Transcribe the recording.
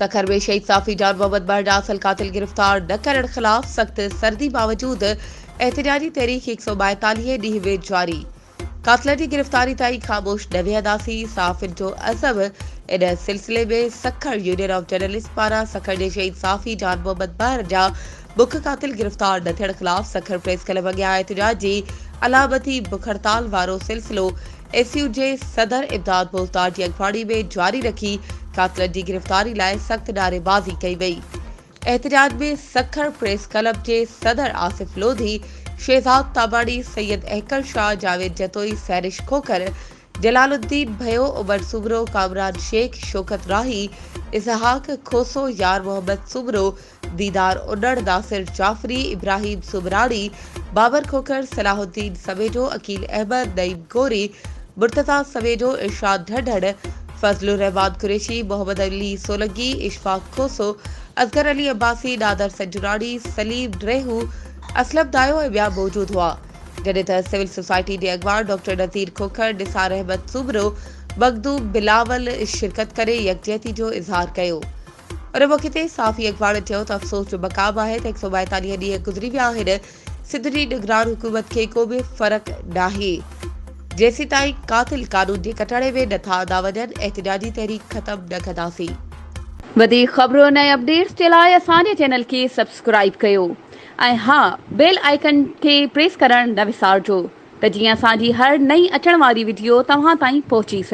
सखर में शहीद साफी जान मोहम्मद बहर असल कातिल गिरफ्तार न करण खिलाफ सख्त सर्दी बावजूद एहतजाजी तहरीक 142 ॾींहं में जारी। कातिल जी गिरफ्तारी ताईं ख़ामोश न विहंदासीं, साफ़िन जो अज़म। इन सिलसिले में सखर यूनियन ऑफ जर्नलिस्ट पारां सखर जे शहीद साफी जान मोहम्मद बहर जा बुख कातिल गिरफ्तार न थियण खिलाफ सखर प्रेस क्लब अॻियां एहतजाज जी अलामती बुख हड़ताल वारो सिलसिलो एसयू जे सदर इमदाद मुल्तान जी अॻवानी में जारी रखी कातिल जी गिरफ्तारी लाइ सख्त नारेबाज़ी कई वई। एहतजाज में सखर प्रेस क्लब के सदर आसिफ लोधी, शहजाद ताबाड़ी, सैयद अहकर शाह, जावेद जतोई, सैरिश खोकर, जलालुद्दीन भयो, उमर सुबरो, कामरान शेख, शौकत राही, इसहाक खोसो, यार मोहम्मद सुबरो, दीदार उन्नड़, नासिर जाफरी, इब्राहिम सुबरानी, बाबर खोकर, सलाहुद्दीन समेजो, अकील अहमद, नईम गोरी, मुर्तजा समेजो, इरशाद ढढड़, फजलुर रहमान कुरैशी, मोहम्मद अली सोलंकी, इशफाक खोसो, असगर अली अब्बासी, नादर संजुरानी, सलीम ड्रेहू, असलम दायो ऐं ॿिया मौजूद हुआ। जॾहिं त सिविल सोसाइटी जे अॻवान डॉक्टर नज़ीर खोखर, निसार अहमद सुबरो, मखदूम बिलावल शिरकत करे यकजहती जो इज़हार कयो। उन मौक़े ते साफ़ी अॻवान चयो त अफ़सोस जो मक़ाम आहे त 142 ॾींहं गुज़री विया आहिनि, सिंध जी निगरान हुकूमत खे को बि फ़र्क़ु नाहे। जेसीं ताईं कातिल कानून जे कटड़े में नथा आंदा वञनि, एहतजाजी तहरीक ख़त्म न कंदासीं। वधीक ख़बरुनि ऐं अपडेट्स जे लाइ असांजे चैनल खे सब्सक्राइब कयो ऐं हा, बेल आइकन खे प्रेस करणु न विसारिजो त जीअं असांजी हर नई अचण वारी वीडियो तव्हां ताईं पहुची सघे।